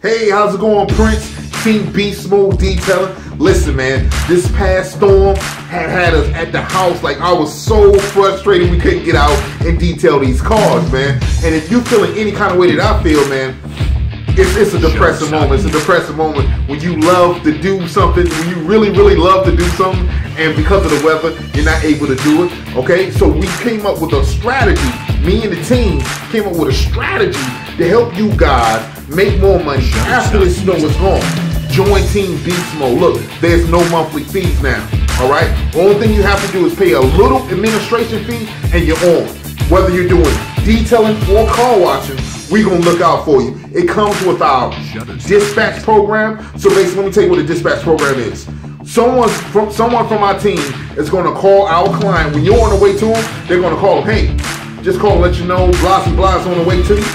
Hey, how's it going, Prince? Team Beast Mode Detailing. Listen, man, this past storm had us at the house. Like, I was so frustrated we couldn't get out and detail these cars, man. And if you feeling any kind of way that I feel, man, it's a depressing moment. It's a depressing moment when you love to do something, when you really, really love to do something, and because of the weather, you're not able to do it, okay? So we came up with a strategy. Me and the team came up with a strategy to help you guys make more money after the snow is gone. Join Team Beast Mode. Look, there's no monthly fees now, all right? Only thing you have to do is pay a little administration fee and you're on. Whether you're doing detailing or car washing, we're gonna look out for you. It comes with our dispatch program. So basically, let me tell you what a dispatch program is. Someone from our team is gonna call our client. When you're on the way to him, they're gonna call him, hey, just call and let you know Blasey Blah is on the way to you.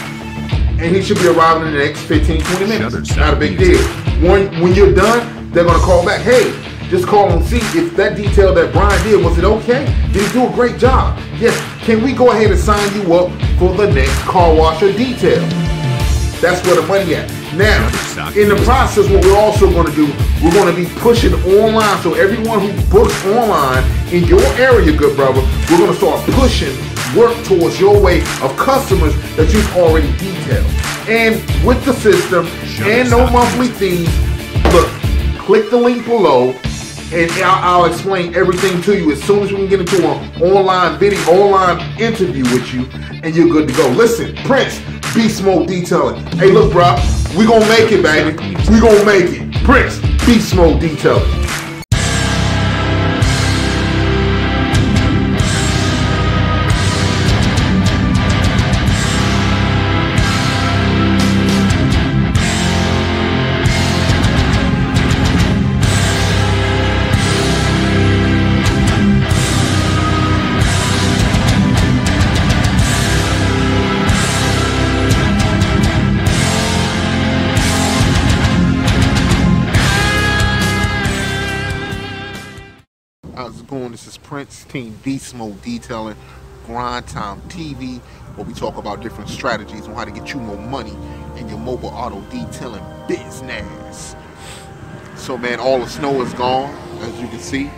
And he should be arriving in the next 15, 20 minutes. Not a big deal. When you're done, they're gonna call back, hey, just call and see if that detail that Brian did, was it okay? Did he do a great job? Yes, can we go ahead and sign you up for the next car wash or detail? That's where the money at. Now, in the process, what we're also gonna do, we're gonna be pushing online. So everyone who books online in your area, good brother, we're gonna start pushing work towards your way of customers that you've already detailed. And with the system and no monthly fees, look, click the link below and I'll explain everything to you as soon as we can get into an online interview with you, and you're good to go. Listen, Prince, Beast Mode Detailing. Hey, look, bro, we gonna make it, baby. We gonna make it. Prince, Beast Mode Detailing. How's it going? This is Prince, Team Beast Mode Detailing, Grind Time TV, where we talk about different strategies on how to get you more money in your mobile auto detailing business. So, man, all the snow is gone, as you can see,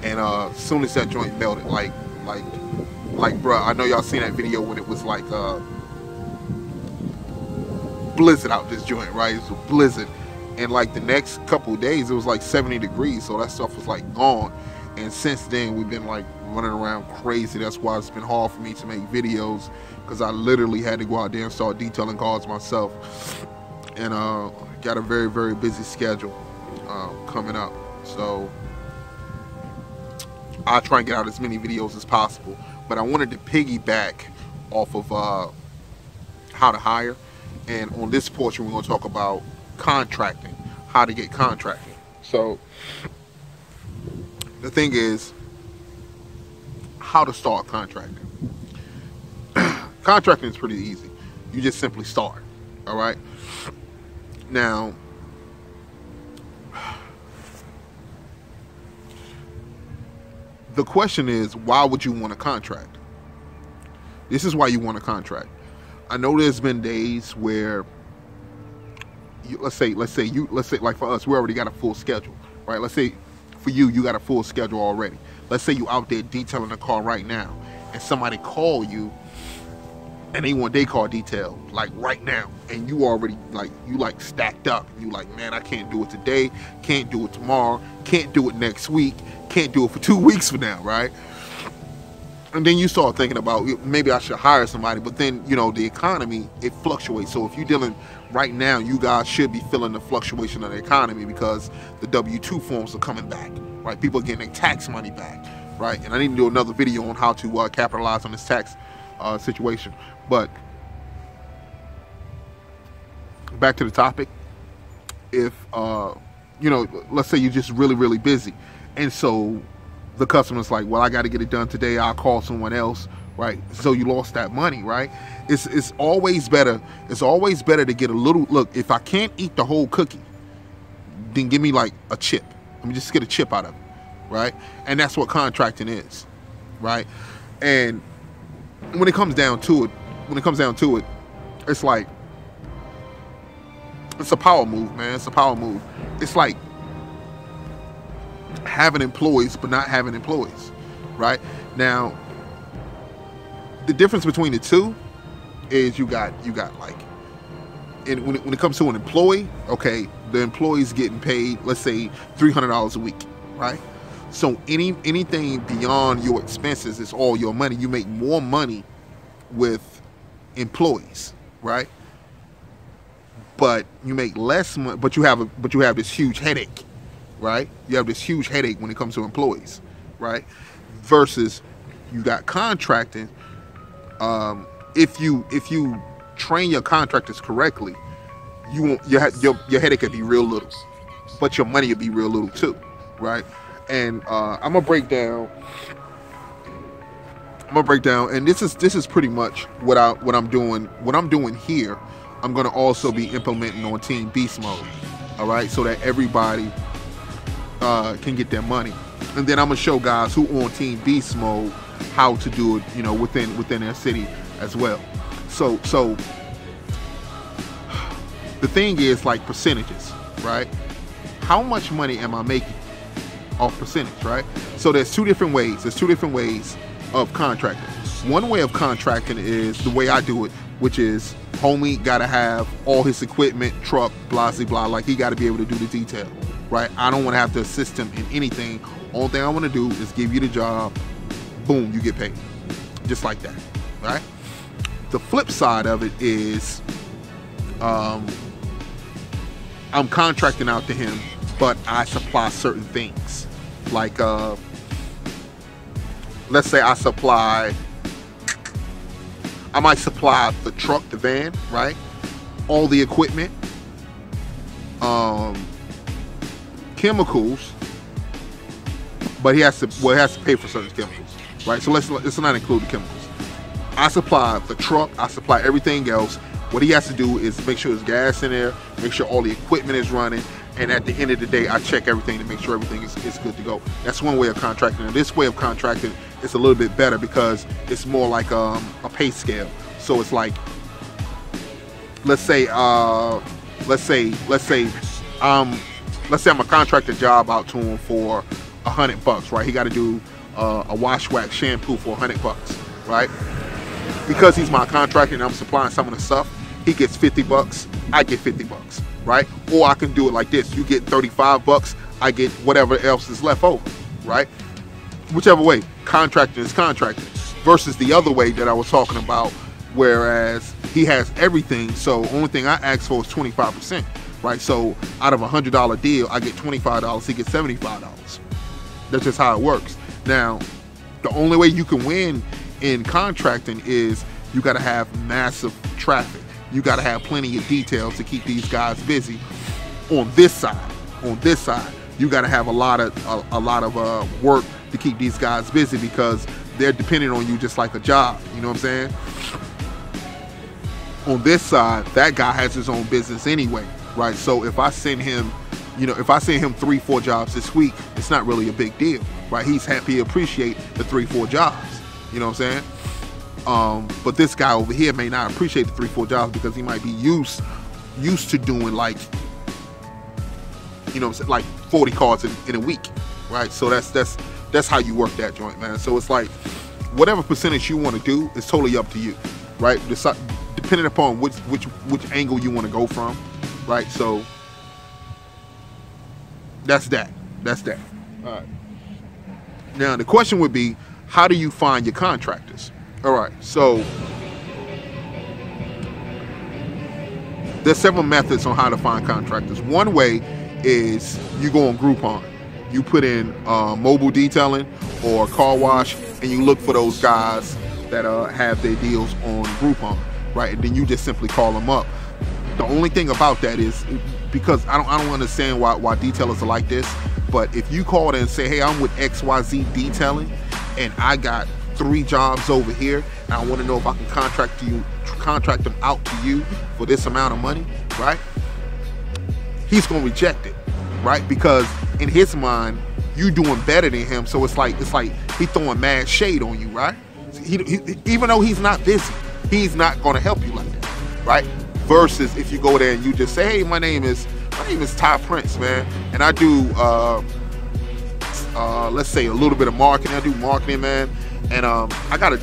and as soon as that joint melted, like, bruh, I know y'all seen that video when it was like blizzard out this joint, right? It was a blizzard. And like the next couple of days, it was like 70 degrees, so that stuff was like gone. And since then, we've been like running around crazy. That's why it's been hard for me to make videos, because I literally had to go out there and start detailing cars myself. And got a very, very busy schedule coming up. So I'll try and get out as many videos as possible. But I wanted to piggyback off of how to hire. And on this portion, we're going to talk about contracting, how to get contracting. So the thing is, how to start contracting. Contracting is pretty easy. You just simply start. All right. Now, the question is, why would you want a contract? This is why you want a contract. I know there's been days where let's say like for us, we already got a full schedule, right? Let's say for you got a full schedule already. Let's say you out there detailing a car right now, and somebody call you and they want their car detailed like right now, and you already like stacked up. You like, man, I can't do it today, can't do it tomorrow, can't do it next week, can't do it for 2 weeks from now, right? And then you start thinking about, maybe I should hire somebody, but then, you know, the economy, it fluctuates. So if you're dealing right now, you guys should be feeling the fluctuation of the economy, because the W-2 forms are coming back, right? People are getting their tax money back, right? And I need to do another video on how to capitalize on this tax situation. But back to the topic. If, you know, let's say you're just really, really busy, and so the customer's like, well, I got to get it done today, I'll call someone else, right? So you lost that money, right? It's always better to get a little, look, if I can't eat the whole cookie, then give me like a chip. Let me just get a chip out of it, right? And that's what contracting is, right? And when it comes down to it, it's like, It's a power move, man. It's a power move. It's like having employees but not having employees, right? Now, the difference between the two is you got like, and when it comes to an employee, okay, the employee's getting paid, let's say $300 a week, right? So anything beyond your expenses is all your money. You make more money with employees, right? But you make less money, but you have this huge headache, right? You have this huge headache when it comes to employees, right? Versus you got contracting. If you train your contractors correctly, you won't, your headache could be real little, but your money would be real little too, right? And I'm gonna break down, and this is pretty much what I'm doing here. I'm gonna also be implementing on Team Beast Mode, all right, so that everybody can get their money. And then I'm gonna show guys who on Team Beast Mode how to do it, you know, within their city as well. So the thing is like percentages, right? How much money am I making off percentage, right? So there's two different ways. There's two different ways of contracting. One way of contracting is the way I do it, which is homie gotta have all his equipment, truck, blah, blah, blah. Like he gotta be able to do the detail, right? I don't wanna have to assist him in anything. Only thing I wanna do is give you the job, boom, you get paid. Just like that, right? The flip side of it is I'm contracting out to him, but I supply certain things. Like, let's say I might supply the truck, the van, right? All the equipment, chemicals, but he has to pay for certain chemicals, right? So let's not include the chemicals. I supply the truck, I supply everything else. What he has to do is make sure there's gas in there, make sure all the equipment is running, and at the end of the day, I check everything to make sure everything is good to go. That's one way of contracting. And this way of contracting is a little bit better because it's more like a pay scale. So it's like, let's say I'm a contractor job out to him for $100, right? He got to do a wash wax shampoo for $100, right? Because he's my contractor and I'm supplying some of the stuff, he gets $50, I get $50, right? Or I can do it like this: you get $35, I get whatever else is left over, right? Whichever way, contracting is contracting. Versus the other way that I was talking about, whereas he has everything, so only thing I ask for is 25%, right? So out of a $100 deal, I get $25, he gets $75. That's just how it works. Now, the only way you can win in contracting is you got to have massive traffic. You got to have plenty of details to keep these guys busy. On this side, you got to have a lot of work to keep these guys busy because they're depending on you just like a job. You know what I'm saying? On this side, that guy has his own business anyway, right? So if I send him, if I send him 3-4 jobs this week, it's not really a big deal, right? He's happy to appreciate the 3-4 jobs. You know what I'm saying? But this guy over here may not appreciate the 3-4 jobs because he might be used to doing like, like 40 cards in a week, right? So that's how you work that joint, man. So it's like whatever percentage you want to do is totally up to you, right? Depending upon which angle you want to go from, right? So that's that. All right. Now the question would be, how do you find your contractors? All right, so there's several methods on how to find contractors. One way is you go on Groupon. You put in mobile detailing or car wash, and you look for those guys that have their deals on Groupon, right? And then you just simply call them up. The only thing about that is, because I don't understand why detailers are like this, but if you call and say, hey, I'm with XYZ Detailing, and I got 3 jobs over here, and I want to know if I can contract them out to you for this amount of money, right? He's gonna reject it, right? Because in his mind, you doing better than him, so it's like he throwing mad shade on you, right? He even though he's not busy, he's not gonna help you like that, right? versus if you go there and you just say, hey, my name is Ty Prince, man, and I do let's say a little bit of marketing. I do marketing, man, and I got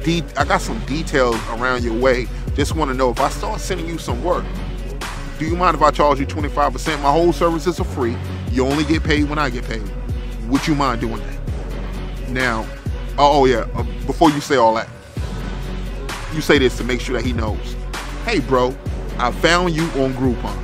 some details around your way. Just want to know, if I start sending you some work, do you mind if I charge you 25%? My whole services are free. You only get paid when I get paid. Would you mind doing that? Now, before you say all that, you say this to make sure that he knows. Hey, bro, I found you on Groupon.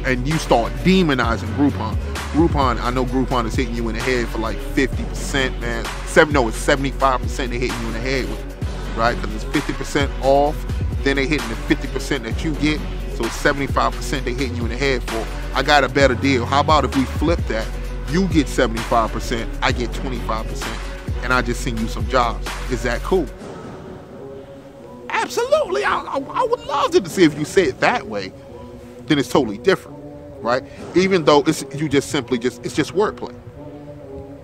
And you start demonizing Groupon. Groupon, I know Groupon is hitting you in the head for like 50%, man. It's 75% they're hitting you in the head with, right? Because it's 50% off. Then they hitting the 50% that you get. So it's 75% they hitting you in the head for. I got a better deal. How about if we flip that? You get 75%, I get 25%, and I just send you some jobs. Is that cool? Absolutely. I would love to see if you say it that way. Then it's totally different, right? Even though it's just wordplay.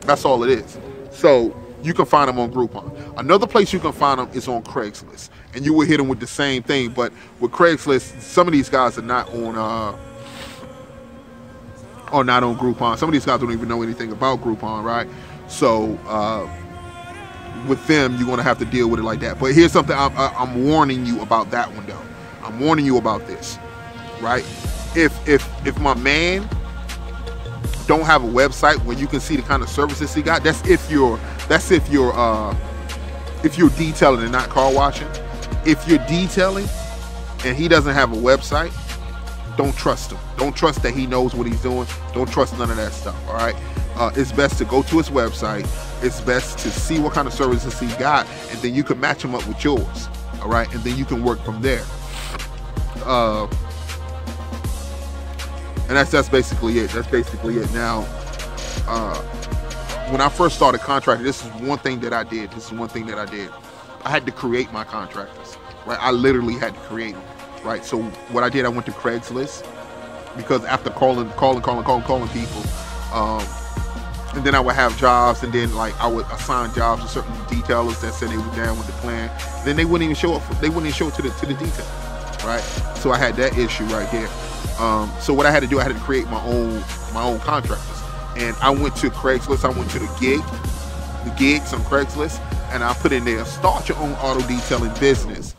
That's all it is. So you can find them on Groupon. Another place you can find them is on Craigslist, and you will hit them with the same thing. But with Craigslist, some of these guys are not on Groupon. Some of these guys don't even know anything about Groupon, right? So with them, you're gonna have to deal with it like that. But here's something I'm warning you about that one, though. I'm warning you about this, right? If my man don't have a website where you can see the kind of services he got, that's if you're detailing and not car washing. If you're detailing and he doesn't have a website, don't trust him. Don't trust that he knows what he's doing. Don't trust none of that stuff, all right? It's best to go to his website. It's best to see what kind of services he got, and then you can match him up with yours, all right? And then you can work from there. And that's basically it. That's basically it. Now, when I first started contracting, this is one thing that I did. I had to create my contractors, right? I literally had to create them, right? So what I did, I went to Craigslist, because after calling people, and then I would have jobs, and then like I would assign jobs to certain detailers that said they were down with the plan. Then they wouldn't even show up. They wouldn't even show it to the detail, right? So I had that issue right there. So what I had to do, I had to create my own contractors, and I went to Craigslist. I went to the gigs on Craigslist, and I put in there, start your own auto detailing business.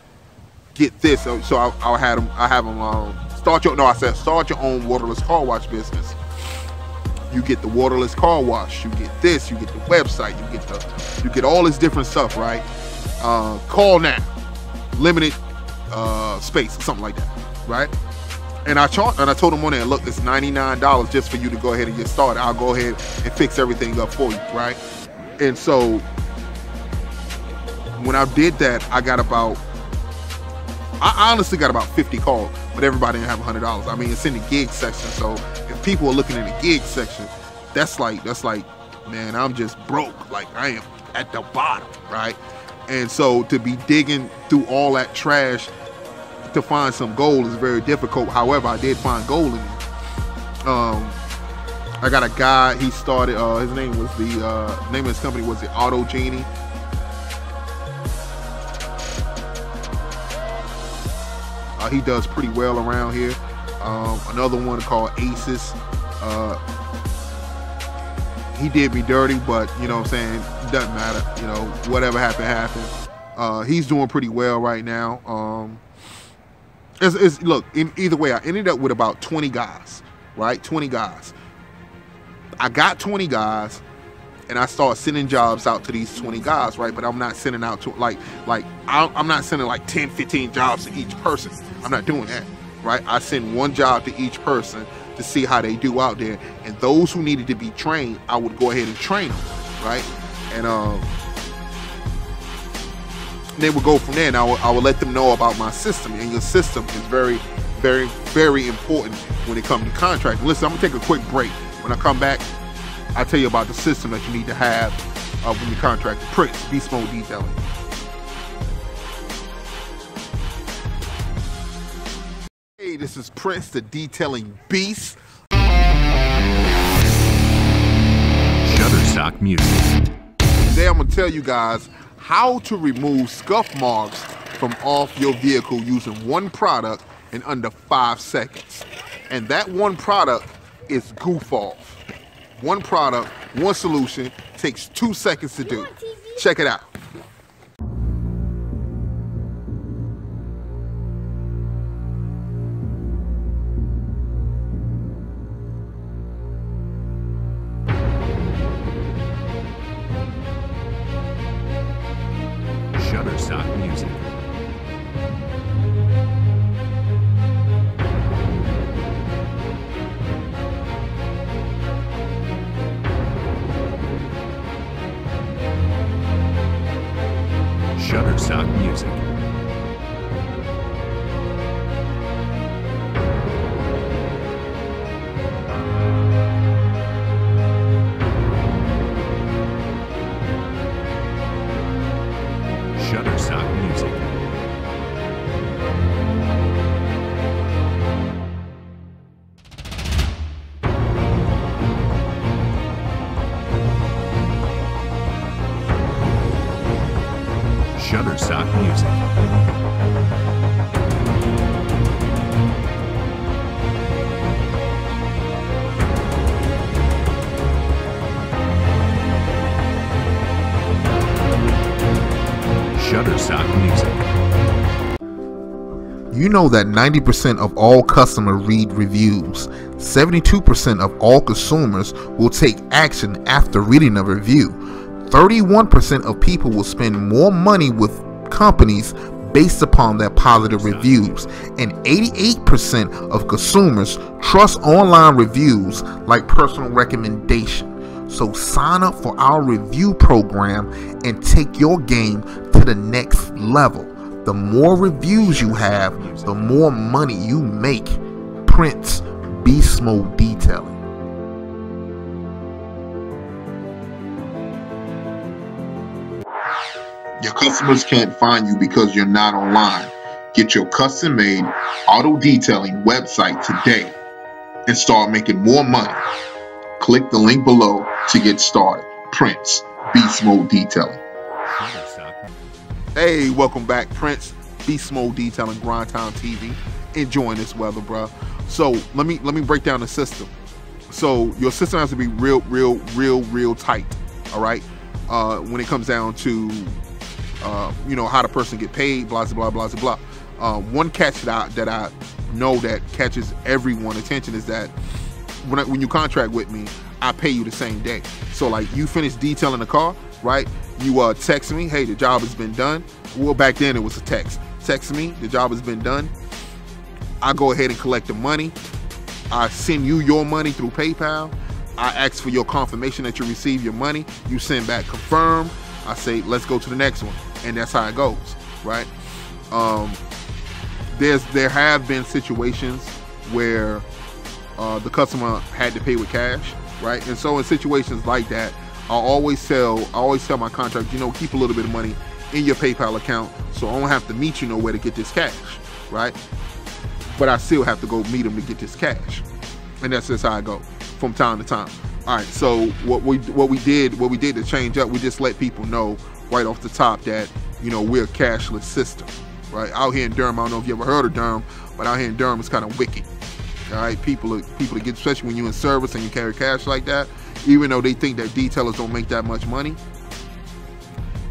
Get this, so I have them start your own waterless car wash business. You get the waterless car wash. You get this. You get the website. You get all this different stuff, right? Call now, limited space, something like that, right? And I told them on there, look, it's $99 just for you to go ahead and get started. I'll go ahead and fix everything up for you, right? And so when I did that, I honestly got about 50 calls, but everybody didn't have $100. I mean, it's in the gig section, so if people are looking in the gig section, that's like, man, I'm just broke. Like, I am at the bottom, right? And so to be digging through all that trash to find some gold is very difficult. However, I did find gold in it. I got a guy, he started, his name was name of his company was the Auto Genie. He does pretty well around here. Another one called Aces. He did me dirty, but you know what I'm saying, it doesn't matter. You know, whatever happened. He's doing pretty well right now. Look, either way, I ended up with about 20 guys, right? 20 guys. I got 20 guys, and I started sending jobs out to these 20 guys, right? But I'm not sending out to I'm not sending like 10, 15 jobs to each person. I'm not doing that, right? I send one job to each person to see how they do out there, and those who needed to be trained, I would go ahead and train them, right? And they would go from there, and I would let them know about my system. And your system is very, very, very important when it comes to contracting. Listen, I'm gonna take a quick break. When I come back, I'll tell you about the system that you need to have when you contract. Prince, Beast Mode Detailing. Hey, this is Prince, the Detailing Beast. Shutterstock Music. Today I'm gonna tell you guys how to remove scuff marks from off your vehicle using one product in under 5 seconds. And that one product is goof off. One product, one solution, takes 2 seconds to do. Check it out. Shutterstock Music. Shutterstock Music. Shutterstock Music. Shutterstock Music. Shutterstock Music. You know that 90% of all customers read reviews. 72% of all consumers will take action after reading a review. 31% of people will spend more money with companies based upon their positive reviews, and 88% of consumers trust online reviews like personal recommendation. So sign up for our review program and take your game to the next level. The more reviews you have, the more money you make. Prince Beast Mode Detailing. Your customers can't find you because you're not online. Get your custom-made auto detailing website today and start making more money. Click the link below to get started. Prince Beast Mode Detailing. Hey, welcome back, Prince Beast Mode Detailing, Grind Time TV. Enjoying this weather, bro. So let me break down the system. So your system has to be real tight. All right. When it comes down to you know, how the person get paid, blah blah blah blah blah. One catch that I know that catches everyone's attention is that when you contract with me, I pay you the same day. So like, you finish detailing the car, right? You text me, hey, the job has been done. Well, back then it was a text. Text me, the job has been done. I go ahead and collect the money. I send you your money through PayPal. I ask for your confirmation that you receive your money. You send back confirm. I say, let's go to the next one. And that's how it goes, right? There have been situations where the customer had to pay with cash, right? And so in situations like that, I always tell my contractor, you know, keep a little bit of money in your PayPal account so I don't have to meet you nowhere to get this cash, right? But I still have to go meet them to get this cash. And that's just how I go from time to time. All right, so what we did to change up, we just let people know right off the top that, you know, we're a cashless system, right? Out here in Durham, I don't know if you ever heard of Durham, but out here in Durham, it's kind of wicked. All right, people that get, especially when you're in service and you carry cash like that, even though they think that detailers don't make that much money,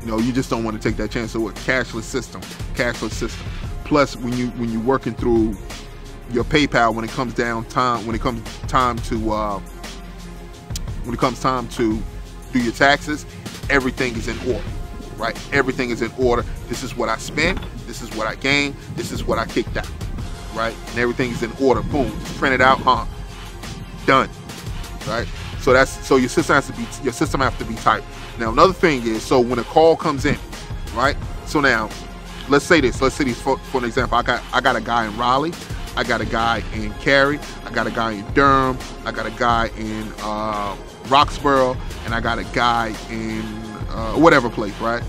you know, you just don't want to take that chance. So a cashless system. Plus, when you're working through your PayPal, when it comes time to do your taxes, everything is in order, right? Everything is in order. This is what I spent. This is what I gained. This is what I kicked out, right? And everything is in order. Boom, just print it out. Done, right? So your system has to be tight. Now another thing is, so when a call comes in, right? So now, let's say this for an example. I got a guy in Raleigh. I got a guy in Cary. I got a guy in Durham. I got a guy in Roxborough, and I got a guy in whatever place, right?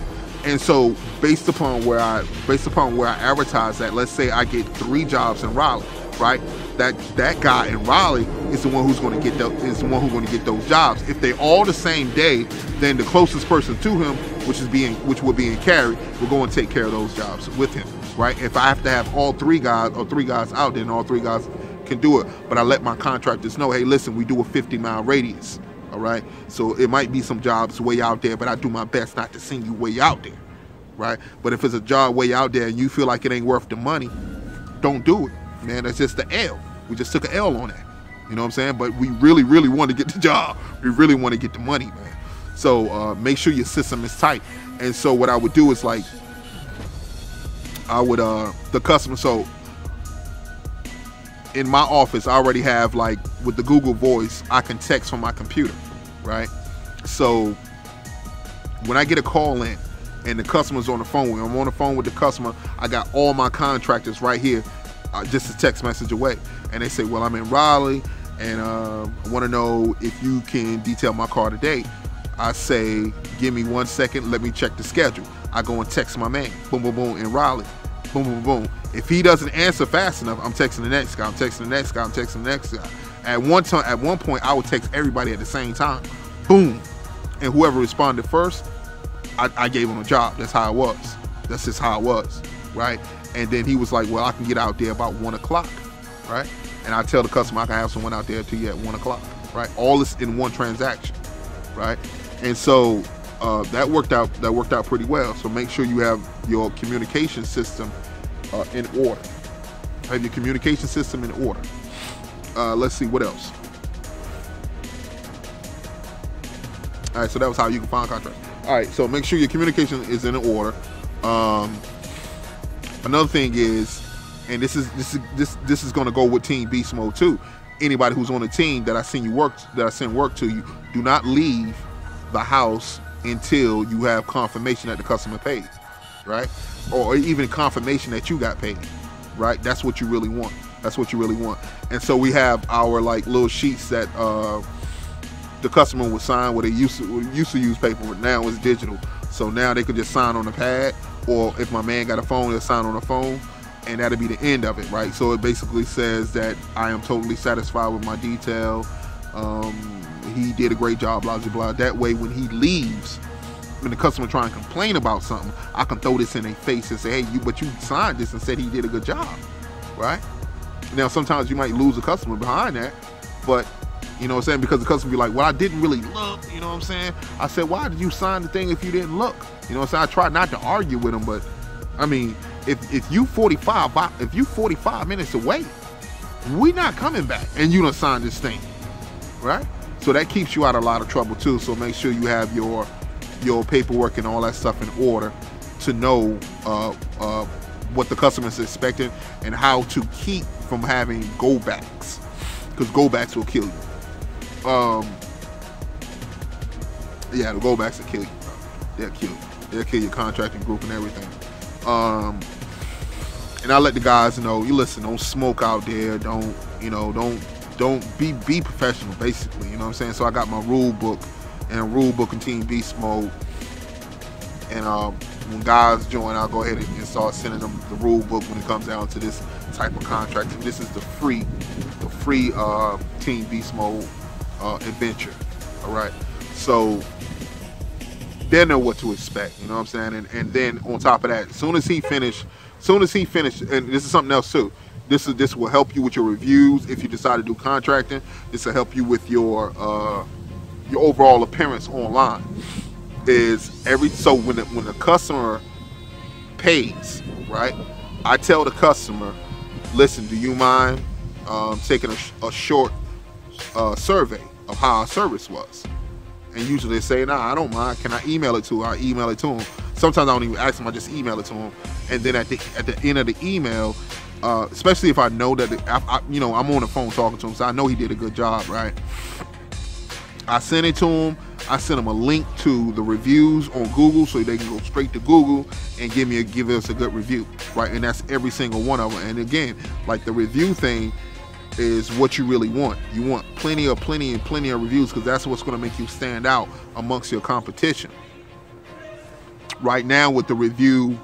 And so based upon where I advertise that, let's say I get 3 jobs in Raleigh, right? That guy in Raleigh is the one who's going to get those jobs. If they're all the same day, then the closest person to him, which would be in Cary, will go and take care of those jobs with him. right? If I have to have all 3 guys or 3 guys out, then all 3 guys can do it. But I let my contractors know, hey, listen, we do a 50-mile radius, all right? So it might be some jobs way out there, but I do my best not to send you way out there, right? But if it's a job way out there and you feel like it ain't worth the money, don't do it, man. That's just the L. We just took an L on that. You know what I'm saying? But we really, really want to get the job. We really want to get the money, man. So make sure your system is tight. And so what I would do is like, I would, the customer, so in my office, I already have like, with the Google Voice, I can text from my computer, right? So when I get a call in and the customer's on the phone, when I'm on the phone with the customer, I got all my contractors right here, just a text message away. And they say, well, I'm in Raleigh and I want to know if you can detail my car today. I say, give me 1 second, let me check the schedule. I go and text my man, boom, boom, boom, in Raleigh, boom, boom, boom. If he doesn't answer fast enough, I'm texting the next guy, I'm texting the next guy, I'm texting the next guy. At one point, I would text everybody at the same time, boom. And whoever responded first, I gave him a job. That's how it was. That's just how it was, right? And then he was like, well, I can get out there about 1 o'clock, right? And I tell the customer I can have someone out there to you at 1 o'clock, right? All this in one transaction, right? And so that worked out pretty well. So make sure you have your communication system in order. Have your communication system in order. Let's see what else. All right, so that was how you can find contracts. All right, so make sure your communication is in order. Another thing is, and this is going to go with Team Beast Mode too. Anybody who's on a team that I send work to you, do not leave the house until you have confirmation that the customer paid, right? Or even confirmation that you got paid, right? That's what you really want. That's what you really want. And so we have our like little sheets that the customer would sign, where they used to use paper, but now it's digital. So now they could just sign on the pad, or if my man got a phone, they'll sign on the phone, and that'll be the end of it, right? So it basically says that I am totally satisfied with my detail. He did a great job, blah, blah, blah. That way, when he leaves, when the customer try and complain about something, I can throw this in their face and say, hey, but you signed this and said he did a good job, right? Now, sometimes you might lose a customer behind that, but you know what I'm saying? Because the customer be like, well, I didn't really look, you know what I'm saying? I said, why did you sign the thing if you didn't look? You know what I'm saying? I tried not to argue with him, but I mean, if you 45 minutes away, we not coming back and you done signed this thing, right? So that keeps you out of a lot of trouble too. So make sure you have your paperwork and all that stuff in order to know what the customer is expecting and how to keep from having go backs, because go backs will kill you. Yeah, the go backs will kill you. They'll kill you. They'll kill your contracting group and everything. And I let the guys know, you listen, don't smoke out there. Don't be professional, basically. You know what I'm saying? So I got my rule book and Team Beast Mode. And when guys join, I'll go ahead and start sending them the rule book when it comes down to this type of contract. And this is the free Team Beast Mode adventure. All right. So they know what to expect. You know what I'm saying? And then on top of that, as soon as he finished, and this is something else too. This will help you with your reviews if you decide to do contracting. This will help you with your overall appearance online. So when the customer pays, right? I tell the customer, listen, do you mind taking a short survey of how our service was? And usually they say, nah, I don't mind. Can I email it to her? I email it to them. Sometimes I don't even ask them. I just email it to them. And then at the end of the email, especially if I know that I'm on the phone talking to him, so I know he did a good job, right? I send it to him. I send them a link to the reviews on Google so they can go straight to Google and give us a good review, right? And that's every single one of them. And again, like the review thing is what you really want. You want plenty of reviews, because that's what's going to make you stand out amongst your competition. Right now with the review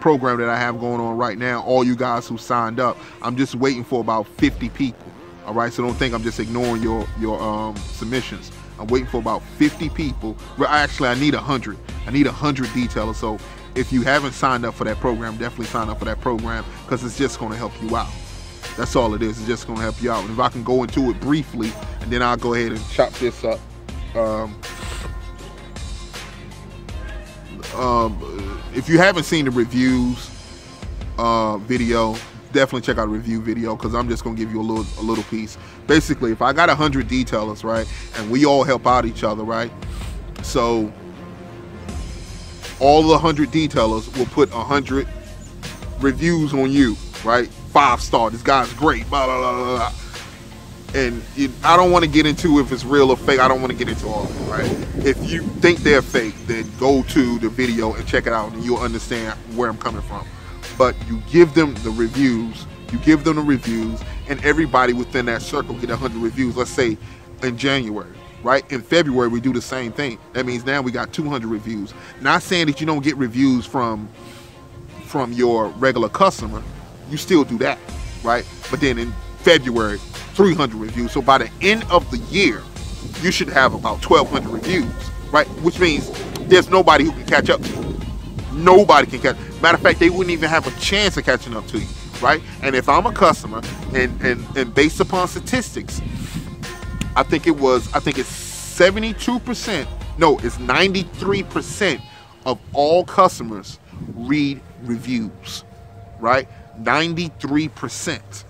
program that I have going on right now, all you guys who signed up, I'm just waiting for about 50 people. All right, so don't think I'm just ignoring your submissions. I'm waiting for about 50 people. Well, actually, I need 100. I need 100 detailers. So if you haven't signed up for that program, definitely sign up for that program, because it's just going to help you out. That's all it is. It's just going to help you out. And if I can go into it briefly, and then I'll go ahead and chop this up. If you haven't seen the reviews video, definitely check out the review video, because I'm just going to give you a little piece. Basically, if I got 100 detailers, right, and we all help out each other, right, so all the 100 detailers will put 100 reviews on you, right? 5-star, this guy's great, blah, blah, blah, blah, blah. And I don't want to get into if it's real or fake. I don't want to get into all of it, right? If you think they're fake, then go to the video and check it out, and you'll understand where I'm coming from. But you give them the reviews, and everybody within that circle get 100 reviews. Let's say in January, right? In February, we do the same thing. That means now we got 200 reviews. Not saying that you don't get reviews from your regular customer. You still do that, right? But then in February, 300 reviews. So by the end of the year, you should have about 1,200 reviews, right? Which means there's nobody who can catch up to you. Nobody can catch. Matter of fact, they wouldn't even have a chance of catching up to you, right? And if I'm a customer, and based upon statistics, I think it's 72%. No, it's 93% of all customers read reviews, right? 93%.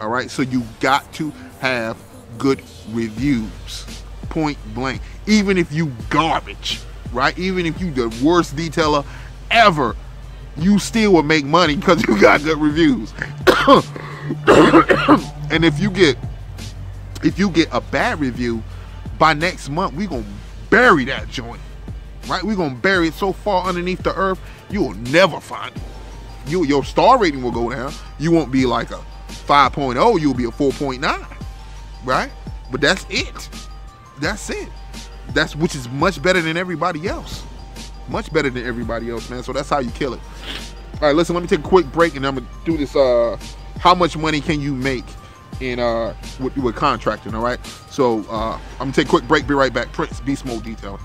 All right, so you got to have good reviews, point blank. Even if you garbage, right? Even if you the worst detailer ever, you still will make money because you got good reviews. And if you get a bad review, by next month we gonna bury that joint, right? We gonna bury it so far underneath the earth you will never find it. Your star rating will go down. You won't be like a 5.0, you'll be a 4.9, right? But that's it. That's it. Which is much better than everybody else. Much better than everybody else, man. So that's how you kill it. All right, listen, let me take a quick break, and I'm gonna do this. How much money can you make in with contracting? All right. So I'm gonna take a quick break. Be right back. Prince, Beast Mode Detail.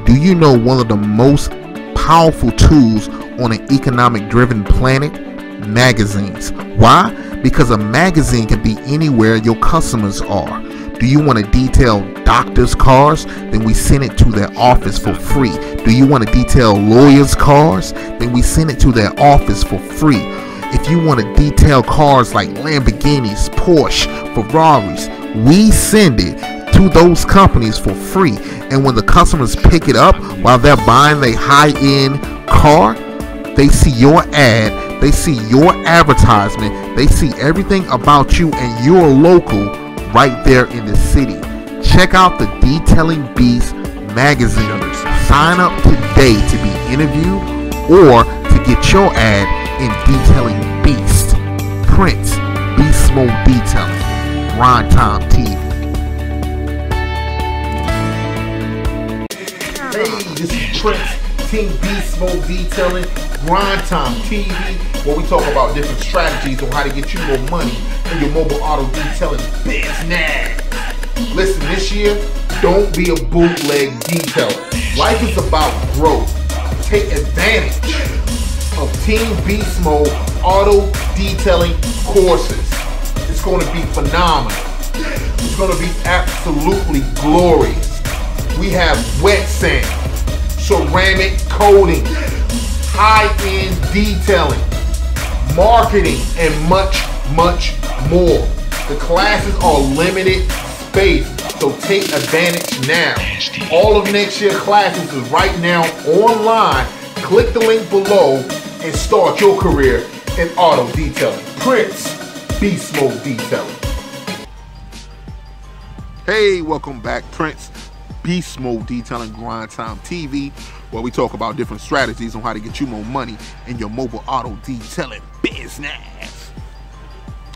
Do you know one of the most powerful tools on an economic-driven planet? Magazines. Why? Because a magazine can be anywhere your customers are. Do you want to detail doctors' cars? Then we send it to their office for free. Do you want to detail lawyers' cars? Then we send it to their office for free. If you want to detail cars like Lamborghinis, Porsche, Ferraris, we send it to those companies for free. And when the customers pick it up while they're buying a high-end car, they see your ad, they see your advertisement, they see everything about you and your local right there in the city. Check out the Detailing Beast magazine. Sign up today to be interviewed or to get your ad in Detailing Beast. Prince, Beast Mode Detailing, Grind Time TV. Hey, this is Prince, Team Beast Mode Detailing, Grind Time TV, where we talk about different strategies on how to get you more money in your mobile auto detailing business. Listen, this year, don't be a bootleg detailer. Life is about growth. Take advantage of Team Beast Mode auto detailing courses. It's going to be phenomenal. It's going to be absolutely glorious. We have wet sand, ceramic coating, high-end detailing, marketing, and much, much more. The classes are limited space, so take advantage now. All of next year's classes is right now online. Click the link below and start your career in auto detailing. Prince, Beast Mode Detailing. Hey, welcome back. Prince, Beast Mode Detailing, Grind Time TV, where we talk about different strategies on how to get you more money in your mobile auto detailing business.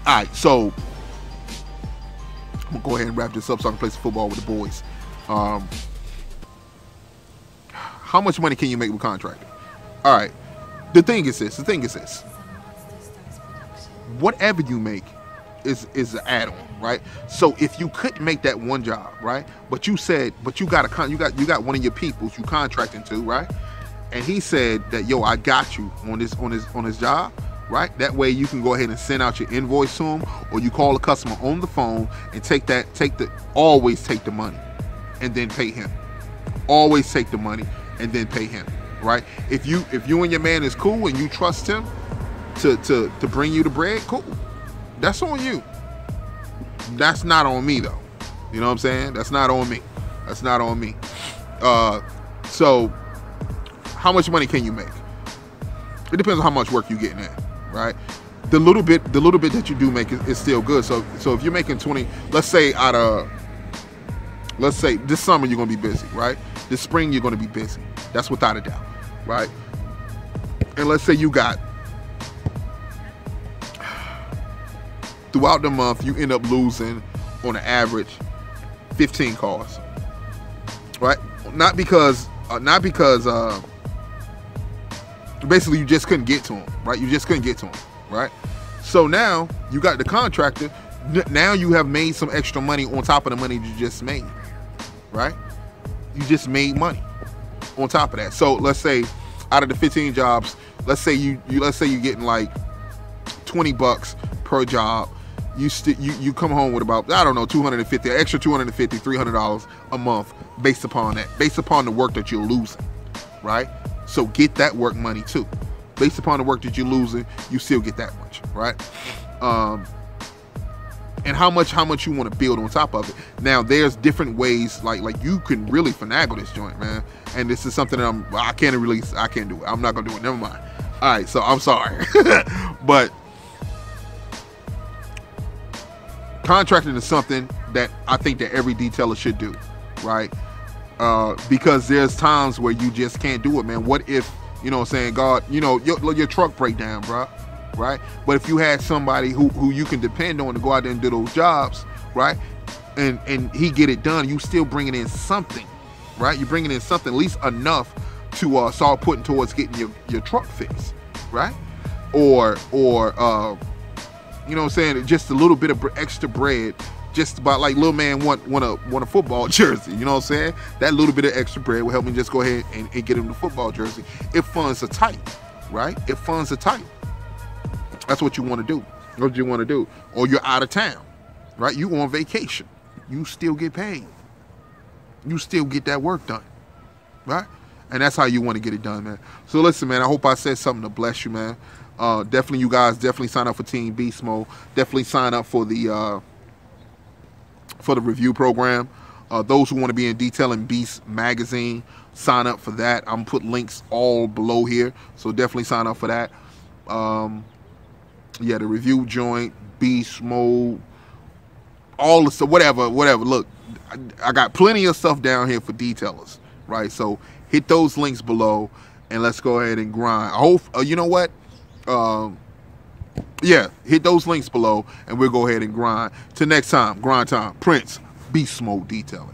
All right, so I'm gonna go ahead and wrap this up so I can play some football with the boys. How much money can you make with contracting? All right, the thing is this. Whatever you make is an add-on, right? So if you couldn't make that one job, right? But you got one of your peoples you contracting to, right? and he said that, yo, I got you on this job, right? That way you can go ahead and send out your invoice to him, or you call the customer on the phone and always take the money and then pay him. Always take the money and then pay him, right? If you and your man is cool and you trust him to bring you the bread, cool. That's on you. That's not on me though. You know what I'm saying? That's not on me. That's not on me. So how much money can you make? It depends on how much work you're getting in, right? The little bit that you do make is still good. So if you're making 20, let's say this summer you're gonna be busy, right? This spring you're gonna be busy. That's without a doubt, right? And let's say you got, throughout the month you end up losing on an average 15 cars, right? Not because basically you just couldn't get to them, right? You just couldn't get to them, right? So now you got the contractor. Now you have made some extra money on top of the money you just made, right? You just made money on top of that. So let's say out of the 15 jobs, let's say you're getting like $20 per job. You come home with about, I don't know, extra $250, $300 a month based upon that, based upon the work that you're losing, right? So get that work money too. Based upon the work that you're losing, you still get that much, right? And how much you want to build on top of it. Now there's different ways, like you can really finagle this joint, man. And this is something that I can't do it. I'm not gonna do it. Never mind. All right, so I'm sorry, but contracting is something that I think that every detailer should do, right? Because there's times where you just can't do it, man. What if, you know what I'm saying, God, you know, your truck break down, bro, right? But if you had somebody who you can depend on to go out there and do those jobs, right? And he get it done, you still bringing in something, right? You're bringing in something, at least enough to start putting towards getting your truck fixed, right? Or you know what I'm saying, just a little bit of extra bread, just about like little man want a football jersey, you know what I'm saying? That little bit of extra bread will help me just go ahead and get him the football jersey. If funds are tight, right? If funds are tight, that's what you want to do. What you want to do. Or you're out of town, right? You on vacation, you still get paid. You still get that work done, right? And that's how you want to get it done, man. So listen, man, I hope I said something to bless you, man. Definitely, you guys definitely sign up for Team Beast Mode. Definitely sign up for the review program. Those who want to be in Detailing Beast magazine, sign up for that. I'm gonna put links all below here, so definitely sign up for that. Yeah, the review joint, Beast Mode, all the stuff, whatever. Look, I got plenty of stuff down here for detailers, right? So hit those links below, and let's go ahead and grind. I hope you know what. Yeah, hit those links below and we'll go ahead and grind. Till next time, grind time. Prince, Beast Mode Detailing.